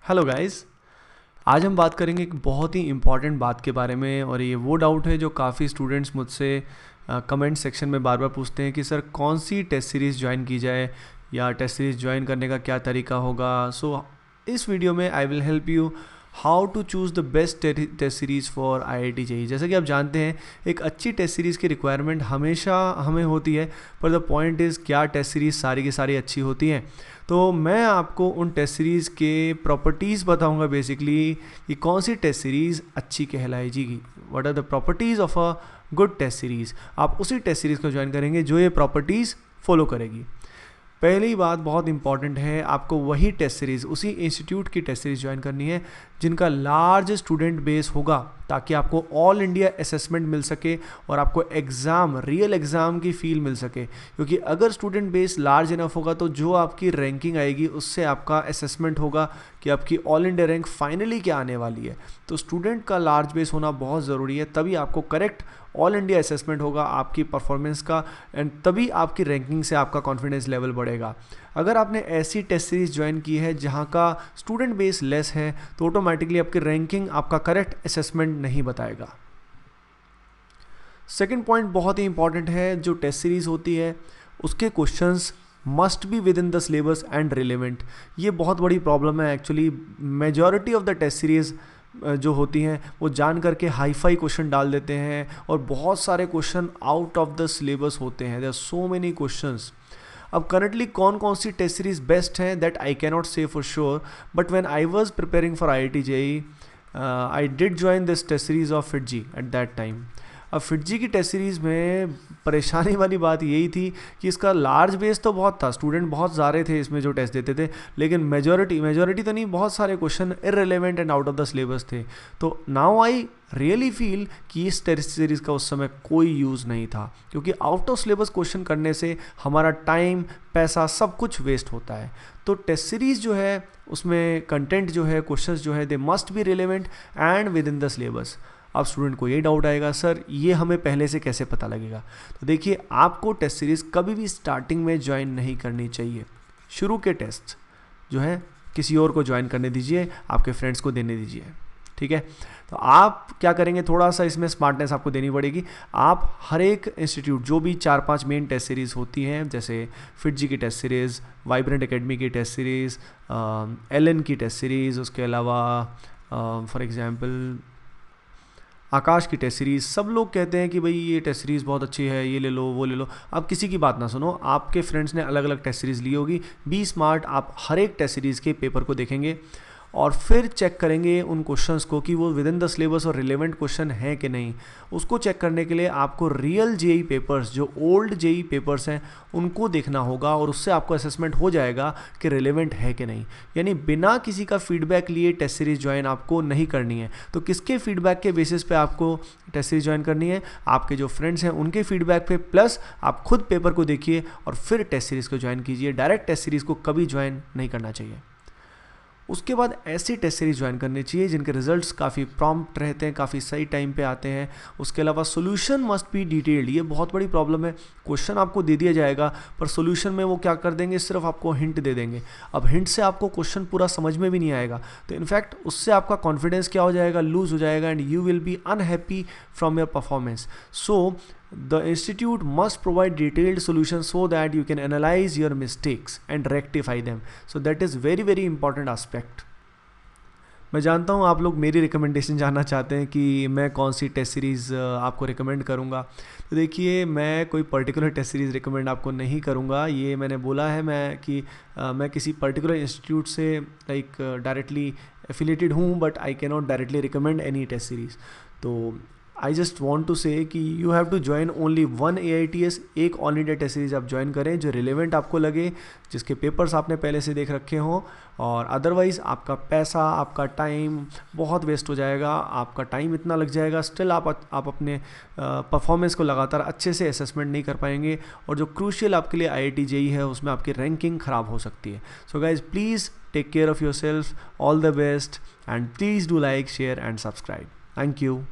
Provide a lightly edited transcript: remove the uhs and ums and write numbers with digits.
Hello guys. आज हम बात करेंगे एक बहुत ही इम्पॉर्टेंट बात के बारे में, और ये वो डाउट है जो काफ़ी स्टूडेंट्स मुझसे कमेंट सेक्शन में बार बार पूछते हैं कि सर कौन सी टेस्ट सीरीज़ ज्वाइन की जाए या टेस्ट सीरीज़ ज्वाइन करने का क्या तरीका होगा। सो इस वीडियो में I will help you how to choose the best test series for IIT JEE। जैसा कि आप जानते हैं, एक अच्छी टेस्ट सीरीज़ की रिक्वायरमेंट हमेशा हमें होती है, पर द पॉइंट इज़ क्या टेस्ट सीरीज़ सारी की सारी अच्छी होती हैं। तो मैं आपको उन टेस्ट सीरीज़ के प्रॉपर्टीज़ बताऊंगा बेसिकली कि कौन सी टेस्ट सीरीज़ अच्छी कहलाएगी। What are the properties of a good test series. आप उसी टेस्ट सीरीज़ को ज्वाइन करेंगे जो ये प्रॉपर्टीज़ फॉलो करेगी। पहली बात बहुत इंपॉर्टेंट है, आपको वही टेस्ट सीरीज़, उसी इंस्टीट्यूट की टेस्ट सीरीज़ ज्वाइन करनी है जिनका लार्ज स्टूडेंट बेस होगा, ताकि आपको ऑल इंडिया असेसमेंट मिल सके और आपको एग्ज़ाम, रियल एग्ज़ाम की फील मिल सके। क्योंकि अगर स्टूडेंट बेस लार्ज इनफ होगा तो जो आपकी रैंकिंग आएगी उससे आपका असेसमेंट होगा कि आपकी ऑल इंडिया रैंक फाइनली क्या आने वाली है। तो स्टूडेंट का लार्ज बेस होना बहुत ज़रूरी है, तभी आपको करेक्ट ऑल इंडिया असेसमेंट होगा आपकी परफॉर्मेंस का, एंड तभी आपकी रैंकिंग से आपका कॉन्फिडेंस लेवल बढ़ेगा। अगर आपने ऐसी टेस्ट सीरीज़ ज्वाइन की है जहां का स्टूडेंट बेस लेस है तो ऑटोमेटिकली आपकी रैंकिंग आपका करेक्ट असेसमेंट नहीं बताएगा। सेकंड पॉइंट बहुत ही इंपॉर्टेंट है, जो टेस्ट सीरीज़ होती है उसके questions must be with in the syllabus and relevant. ये बहुत बड़ी प्रॉब्लम है actually. Majority of the test series जो होती हैं वो जान करके हाई फाई क्वेश्चन डाल देते हैं और बहुत सारे question out of the syllabus होते हैं। There are so many questions. अब करंटली कौन कौन सी टेस्ट सीरीज बेस्ट हैं that I can not say for sure, but when I was preparing for IIT JEE I did join this test series of FIITJEE at that time. अब FIITJEE की test series में परेशानी वाली बात यही थी कि इसका लार्ज बेस तो बहुत था, स्टूडेंट बहुत सारे थे इसमें जो टेस्ट देते थे, लेकिन मेजॉरिटी तो नहीं, बहुत सारे question irrelevant and out of the syllabus थे। तो नाउ आई रियली फील कि इस टेस्ट सीरीज़ का उस समय कोई यूज़ नहीं था, क्योंकि आउट ऑफ सिलेबस क्वेश्चन करने से हमारा टाइम, पैसा, सब कुछ वेस्ट होता है। तो टेस्ट सीरीज़ जो है उसमें कंटेंट जो है, क्वेश्चंस जो है, they must be relevant and with in the syllabus. अब स्टूडेंट को ये डाउट आएगा, सर ये हमें पहले से कैसे पता लगेगा। तो देखिए, आपको टेस्ट सीरीज़ कभी भी स्टार्टिंग में ज्वाइन नहीं करनी चाहिए। शुरू के टेस्ट जो है किसी और को ज्वाइन करने दीजिए, आपके फ्रेंड्स को देने दीजिए, ठीक है। तो आप क्या करेंगे, थोड़ा सा इसमें स्मार्टनेस आपको देनी पड़ेगी। आप हर एक इंस्टीट्यूट, जो भी 4-5 मेन टेस्ट सीरीज़ होती हैं, जैसे FIITJEE की टेस्ट सीरीज़, वाइब्रेंट एकेडमी की टेस्ट सीरीज़, LN की टेस्ट सीरीज़, उसके अलावा फॉर एग्जांपल आकाश की टेस्ट सीरीज़, सब लोग कहते हैं कि भाई ये टेस्ट सीरीज़ बहुत अच्छी है, ये ले लो, वो ले लो। आप किसी की बात ना सुनो, आपके फ्रेंड्स ने अलग अलग टेस्ट सीरीज़ ली होगी। बी स्मार्ट, आप हर एक टेस्ट सीरीज़ के पेपर को देखेंगे और फिर चेक करेंगे उन क्वेश्चंस को कि वो विद इन द सिलेबस और रिलेवेंट क्वेश्चन हैं कि नहीं। उसको चेक करने के लिए आपको रियल JEE पेपर्स, जो ओल्ड JEE पेपर्स हैं, उनको देखना होगा, और उससे आपको असेसमेंट हो जाएगा कि रिलेवेंट है कि नहीं। यानी बिना किसी का फीडबैक लिए टेस्ट सीरीज ज्वाइन आपको नहीं करनी है। तो किसके फीडबैक के बेसिस पे आपको टेस्ट सीरीज ज्वाइन करनी है? आपके जो फ्रेंड्स हैं उनके फीडबैक पे, प्लस आप खुद पेपर को देखिए और फिर टेस्ट सीरीज़ को ज्वाइन कीजिए। डायरेक्ट टेस्ट सीरीज़ को कभी ज्वाइन नहीं करना चाहिए। उसके बाद ऐसी टेस्ट सीरीज ज्वाइन करनी चाहिए जिनके रिजल्ट्स काफ़ी प्रॉम्प्ट रहते हैं, काफ़ी सही टाइम पे आते हैं। उसके अलावा सोल्यूशन मस्ट बी डिटेल्ड। ये बहुत बड़ी प्रॉब्लम है, क्वेश्चन आपको दे दिया जाएगा पर सोल्यूशन में वो क्या कर देंगे, सिर्फ आपको हिंट दे देंगे। अब हिंट से आपको क्वेश्चन पूरा समझ में भी नहीं आएगा, तो इनफैक्ट उससे आपका कॉन्फिडेंस क्या हो जाएगा, लूज हो जाएगा, and you will be unhappy from your performance. So the institute must provide detailed solutions so that you can analyze your mistakes and rectify them. So that is very very important aspect. मैं जानता हूँ आप लोग मेरी recommendation जानना चाहते हैं कि मैं कौन सी टेस्ट सीरीज़ आपको रिकमेंड करूँगा। तो देखिए, मैं कोई पर्टिकुलर टेस्ट सीरीज़ रिकमेंड आपको नहीं करूँगा। ये मैंने बोला है मैं किसी पर्टिकुलर इंस्टीट्यूट से लाइक डायरेक्टली एफिलेटेड हूँ, but I can not directly recommend any test series. तो I just want to say कि you have to join only one AITS। एक ऑल इंडिया टेस्ट सीरीज आप ज्वाइन करें जो relevant आपको लगे, जिसके पेपर्स आपने पहले से देख रखे हों, और अदरवाइज़ आपका पैसा, आपका टाइम बहुत वेस्ट हो जाएगा। आपका टाइम इतना लग जाएगा, स्टिल आप अपने परफॉर्मेंस को लगातार अच्छे से असेसमेंट नहीं कर पाएंगे, और जो क्रूशियल आपके लिए IIT JEE है उसमें आपकी रैंकिंग ख़राब हो सकती है। So guys, please take care of yourself, all the best, and please do like, share and subscribe. Thank you.